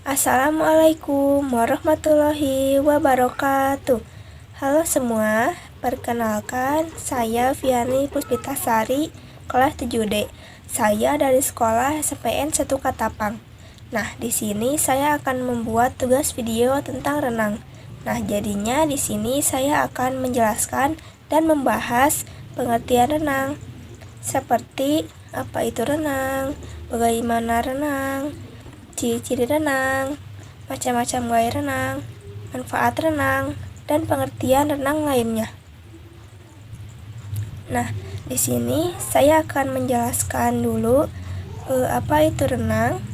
Assalamualaikum warahmatullahi wabarakatuh. Halo semua, perkenalkan saya Viani Puspitasari, kelas 7D. Saya dari sekolah SPN 1 Katapang. Nah, di sini saya akan membuat tugas video tentang renang. Nah, jadinya di sini saya akan menjelaskan dan membahas pengertian renang. Seperti apa itu renang, bagaimana renang, ciri-ciri renang, macam-macam gaya renang, manfaat renang, dan pengertian renang lainnya. Nah, di sini saya akan menjelaskan dulu apa itu renang.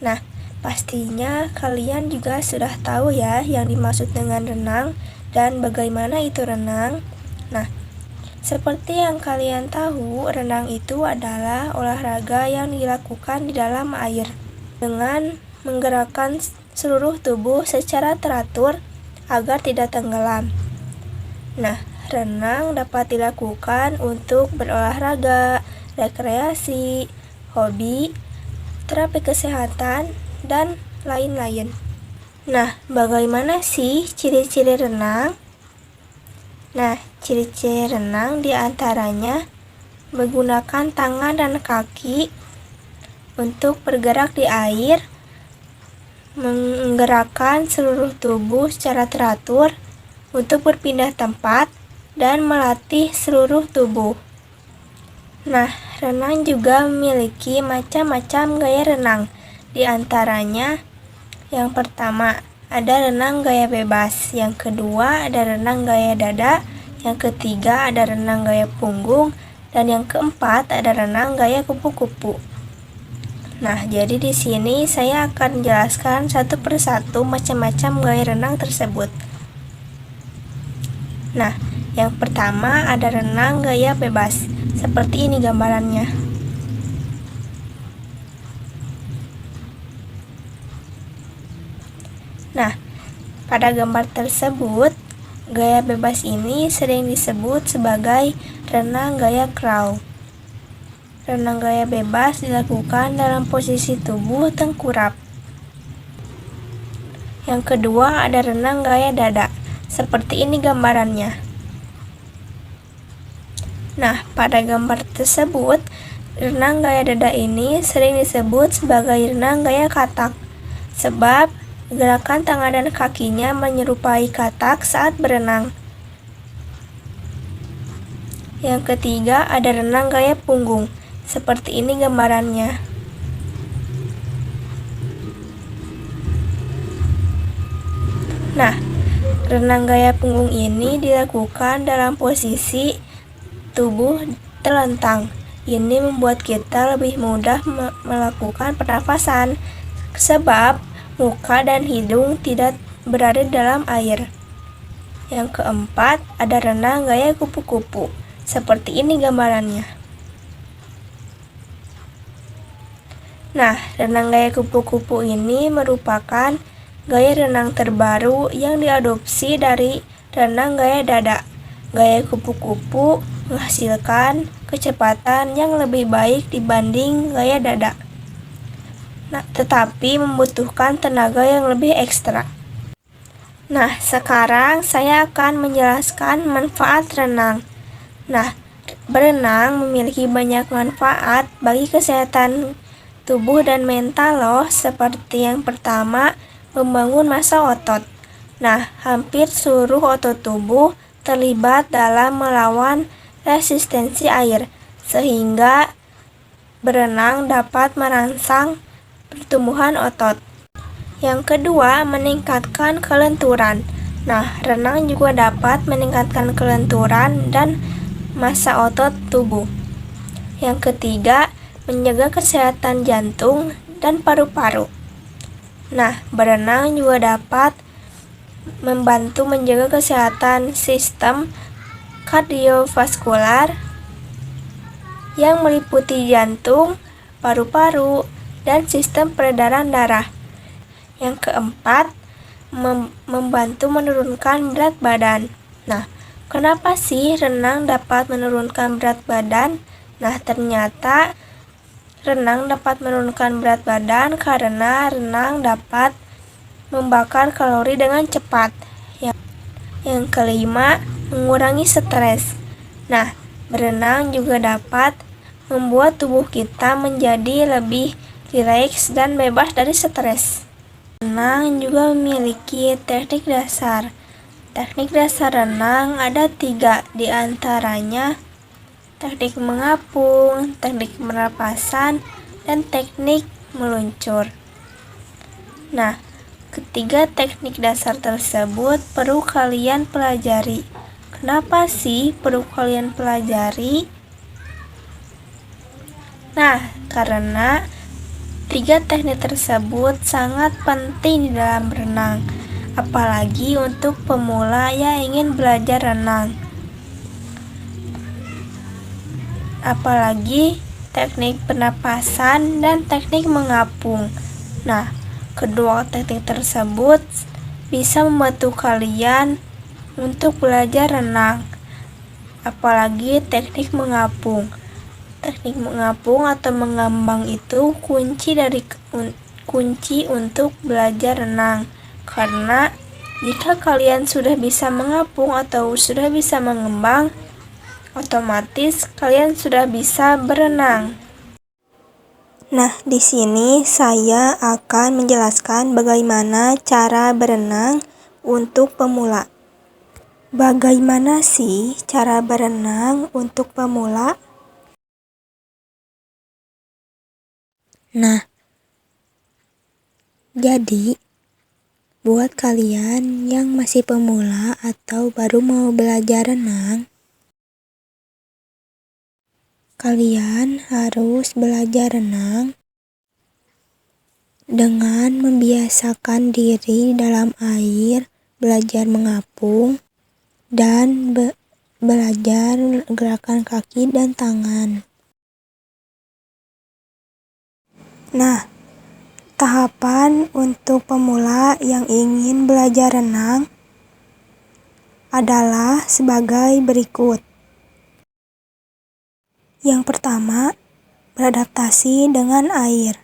Nah, pastinya kalian juga sudah tahu ya yang dimaksud dengan renang dan bagaimana itu renang. Nah, seperti yang kalian tahu, renang itu adalah olahraga yang dilakukan di dalam air dengan menggerakkan seluruh tubuh secara teratur agar tidak tenggelam. Nah, renang dapat dilakukan untuk berolahraga, rekreasi, hobi, terapi kesehatan, dan lain-lain. Nah, bagaimana sih ciri-ciri renang? Nah, ciri-ciri renang diantaranya menggunakan tangan dan kaki untuk bergerak di air, menggerakkan seluruh tubuh secara teratur untuk berpindah tempat, dan melatih seluruh tubuh. Nah, renang juga memiliki macam-macam gaya renang. Di antaranya, yang pertama, ada renang gaya bebas, yang kedua ada renang gaya dada, yang ketiga ada renang gaya punggung, dan yang keempat ada renang gaya kupu-kupu. Nah, jadi di sini saya akan menjelaskan satu persatu macam-macam gaya renang tersebut. Nah, yang pertama ada renang gaya bebas, seperti ini gambarannya. Nah, pada gambar tersebut, gaya bebas ini sering disebut sebagai renang gaya crawl. Renang gaya bebas dilakukan dalam posisi tubuh tengkurap. Yang kedua ada renang gaya dada, seperti ini gambarannya. Nah, pada gambar tersebut, renang gaya dada ini sering disebut sebagai renang gaya katak, sebab gerakan tangan dan kakinya menyerupai katak saat berenang. Yang ketiga ada renang gaya punggung, seperti ini gambarannya. Nah, renang gaya punggung ini dilakukan dalam posisi tubuh terlentang. Ini membuat kita lebih mudah melakukan pernafasan, sebab muka dan hidung tidak berada dalam air. Yang keempat, ada renang gaya kupu-kupu. Seperti ini gambarannya. Nah, renang gaya kupu-kupu ini merupakan gaya renang terbaru yang diadopsi dari renang gaya dada. Gaya kupu-kupu menghasilkan kecepatan yang lebih baik dibanding gaya dada. Nah, tetapi membutuhkan tenaga yang lebih ekstra. Nah, sekarang saya akan menjelaskan manfaat renang. Nah, berenang memiliki banyak manfaat bagi kesehatan tubuh dan mental loh. Seperti yang pertama, membangun massa otot. Nah, hampir seluruh otot tubuh terlibat dalam melawan resistensi air, sehingga berenang dapat merangsang pertumbuhan otot. Yang kedua, meningkatkan kelenturan. Nah, renang juga dapat meningkatkan kelenturan dan massa otot tubuh. Yang ketiga, menjaga kesehatan jantung dan paru-paru. Nah, berenang juga dapat membantu menjaga kesehatan sistem kardiovaskular yang meliputi jantung, paru-paru, dan sistem peredaran darah. Yang keempat, membantu menurunkan berat badan. Nah, kenapa sih renang dapat menurunkan berat badan? Nah, ternyata Renang dapat menurunkan berat badan karena renang dapat membakar kalori dengan cepat. Yang kelima, mengurangi stres. Nah, berenang juga dapat membuat tubuh kita menjadi lebih rileks dan bebas dari stres. Renang juga memiliki teknik dasar. Teknik dasar renang ada 3, di antaranya teknik mengapung, teknik pernapasan, dan teknik meluncur. Nah, ketiga teknik dasar tersebut perlu kalian pelajari. Kenapa sih perlu kalian pelajari? Nah, karena 3 teknik tersebut sangat penting di dalam renang, apalagi untuk pemula yang ingin belajar renang. Apalagi teknik pernapasan dan teknik mengapung. Nah, kedua teknik tersebut bisa membantu kalian untuk belajar renang, apalagi teknik mengapung. Teknik mengapung atau mengambang itu kunci untuk belajar renang, karena jika kalian sudah bisa mengapung atau sudah bisa mengembang, otomatis kalian sudah bisa berenang. Nah, di sini saya akan menjelaskan bagaimana cara berenang untuk pemula. Bagaimana sih cara berenang untuk pemula? Nah, jadi buat kalian yang masih pemula atau baru mau belajar renang, kalian harus belajar renang dengan membiasakan diri dalam air, belajar mengapung, dan belajar gerakan kaki dan tangan. Nah, tahapan untuk pemula yang ingin belajar renang adalah sebagai berikut. Yang pertama, beradaptasi dengan air.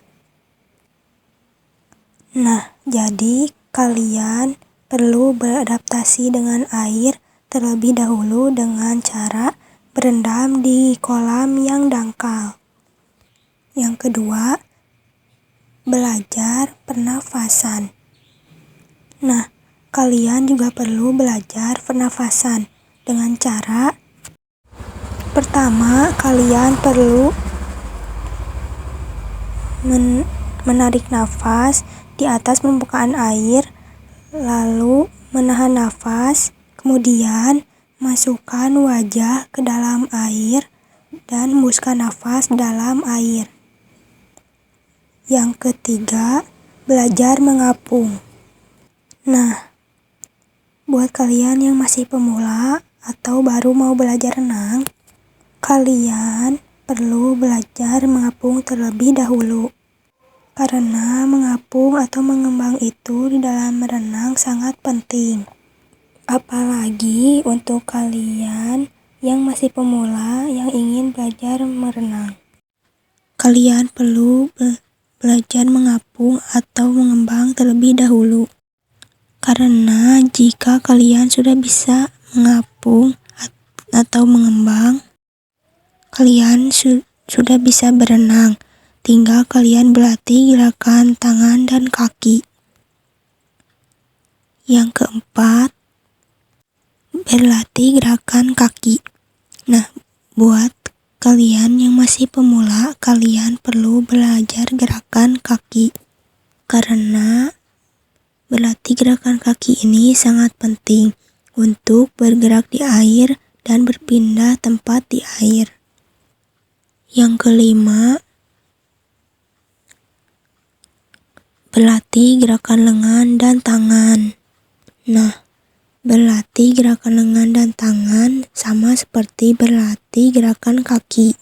Nah, jadi kalian perlu beradaptasi dengan air terlebih dahulu dengan cara berendam di kolam yang dangkal. Yang kedua, belajar pernafasan. Nah, kalian juga perlu belajar pernafasan dengan cara pertama, kalian perlu menarik nafas di atas permukaan air, lalu menahan nafas, kemudian masukkan wajah ke dalam air dan hembuskan nafas dalam air. Yang ketiga, belajar mengapung. Nah, buat kalian yang masih pemula atau baru mau belajar renang, kalian perlu belajar mengapung terlebih dahulu. Karena mengapung atau mengembang itu di dalam renang sangat penting. Apalagi untuk kalian yang masih pemula yang ingin belajar berenang. Kalian perlu belajar mengapung atau mengembang terlebih dahulu. Karena jika kalian sudah bisa mengapung atau mengembang, kalian sudah bisa berenang. Tinggal kalian berlatih gerakan tangan dan kaki. Yang keempat, berlatih gerakan kaki. Nah, buat kalian yang masih pemula, kalian perlu belajar gerakan kaki. Karena berlatih gerakan kaki ini sangat penting untuk bergerak di air dan berpindah tempat di air. Yang kelima, berlatih gerakan lengan dan tangan. Nah, berlatih gerakan lengan dan tangan sama seperti berlatih gerakan kaki.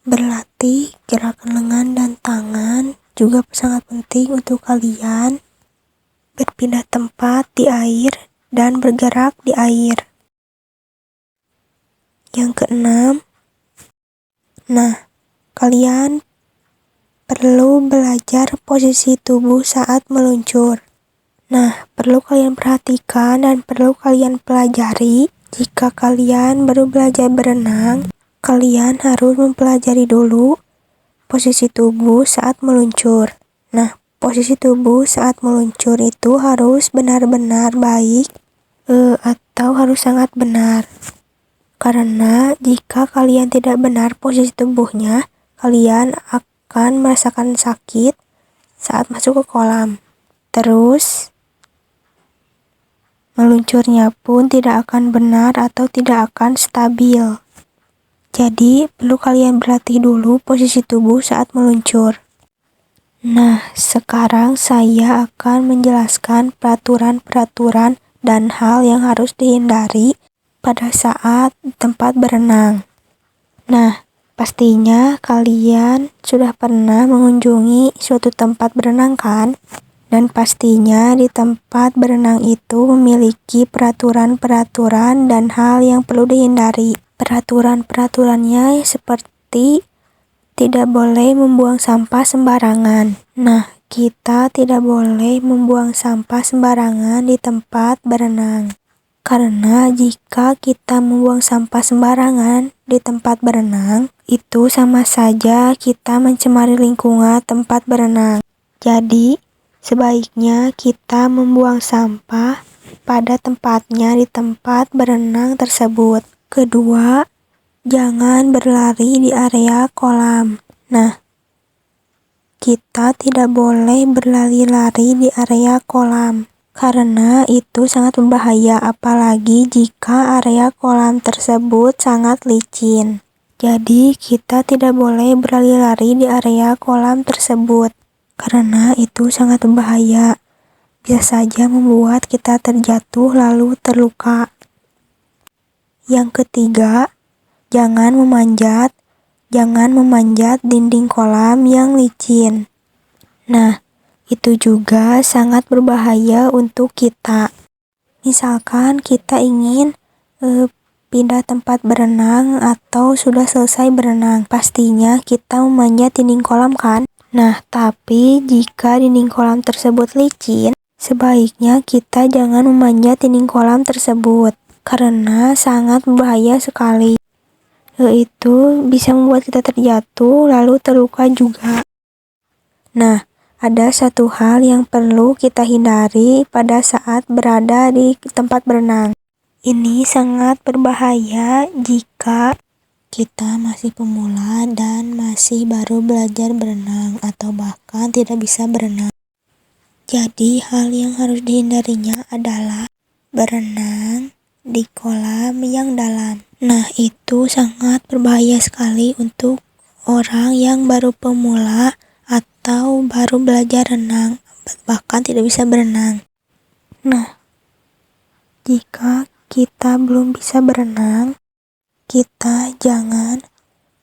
Berlatih gerakan lengan dan tangan juga sangat penting untuk kalian berpindah tempat di air dan bergerak di air. Yang keenam, nah, kalian perlu belajar posisi tubuh saat meluncur. Nah, perlu kalian perhatikan dan perlu kalian pelajari. Jika kalian baru belajar berenang, kalian harus mempelajari dulu posisi tubuh saat meluncur. Nah, posisi tubuh saat meluncur itu harus benar-benar baik atau harus sangat benar. Karena jika kalian tidak benar posisi tubuhnya, kalian akan merasakan sakit saat masuk ke kolam. Terus, meluncurnya pun tidak akan benar atau tidak akan stabil. Jadi, perlu kalian berlatih dulu posisi tubuh saat meluncur. Nah, sekarang saya akan menjelaskan peraturan-peraturan dan hal yang harus dihindari pada saat tempat berenang. Nah, pastinya kalian sudah pernah mengunjungi suatu tempat berenang kan? Dan pastinya di tempat berenang itu memiliki peraturan-peraturan dan hal yang perlu dihindari. Peraturan-peraturannya seperti tidak boleh membuang sampah sembarangan. Nah, kita tidak boleh membuang sampah sembarangan di tempat berenang. Karena jika kita membuang sampah sembarangan di tempat berenang, itu sama saja kita mencemari lingkungan tempat berenang. Jadi, sebaiknya kita membuang sampah pada tempatnya di tempat berenang tersebut. Kedua, jangan berlari di area kolam. Nah, kita tidak boleh berlari-lari di area kolam. Karena itu sangat berbahaya, apalagi jika area kolam tersebut sangat licin. Jadi, kita tidak boleh berlari-lari di area kolam tersebut, karena itu sangat berbahaya. Bisa saja membuat kita terjatuh lalu terluka. Yang ketiga, jangan memanjat dinding kolam yang licin. Nah, itu juga sangat berbahaya untuk kita. Misalkan kita ingin pindah tempat berenang atau sudah selesai berenang, pastinya kita memanjat dinding kolam kan? Nah, tapi jika dinding kolam tersebut licin, sebaiknya kita jangan memanjat dinding kolam tersebut, karena sangat berbahaya sekali. Itu bisa membuat kita terjatuh lalu terluka juga. Nah, ada satu hal yang perlu kita hindari pada saat berada di tempat berenang. Ini sangat berbahaya jika kita masih pemula dan masih baru belajar berenang atau bahkan tidak bisa berenang. Jadi, hal yang harus dihindarinya adalah berenang di kolam yang dalam. Nah, itu sangat berbahaya sekali untuk orang yang baru pemula atau baru belajar renang, bahkan tidak bisa berenang. Nah, jika kita belum bisa berenang, kita jangan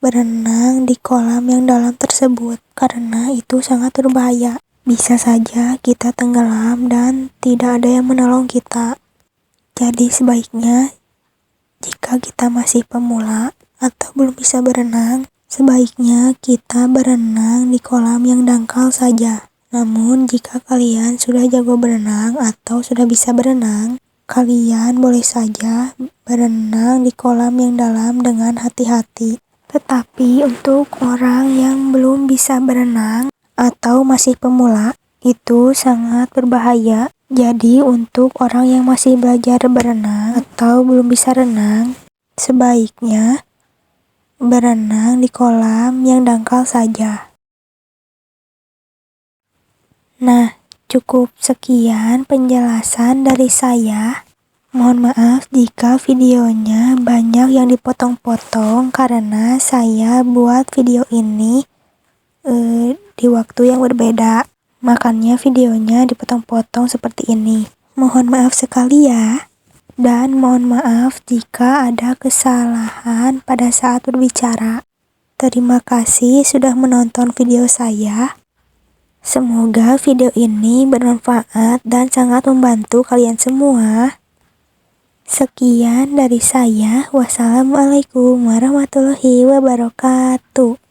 berenang di kolam yang dalam tersebut, karena itu sangat berbahaya. Bisa saja kita tenggelam dan tidak ada yang menolong kita. Jadi sebaiknya, jika kita masih pemula atau belum bisa berenang, sebaiknya kita berenang di kolam yang dangkal saja. Namun, jika kalian sudah jago berenang atau sudah bisa berenang, kalian boleh saja berenang di kolam yang dalam dengan hati-hati. Tetapi untuk orang yang belum bisa berenang atau masih pemula, itu sangat berbahaya. Jadi untuk orang yang masih belajar berenang atau belum bisa renang, sebaiknya berenang di kolam yang dangkal saja. Nah, cukup sekian penjelasan dari saya. Mohon maaf jika videonya banyak yang dipotong-potong karena saya buat video ini di waktu yang berbeda. Makanya videonya dipotong-potong seperti ini. Mohon maaf sekali ya. Dan mohon maaf jika ada kesalahan pada saat berbicara. Terima kasih sudah menonton video saya. Semoga video ini bermanfaat dan sangat membantu kalian semua. Sekian dari saya. Wassalamualaikum warahmatullahi wabarakatuh.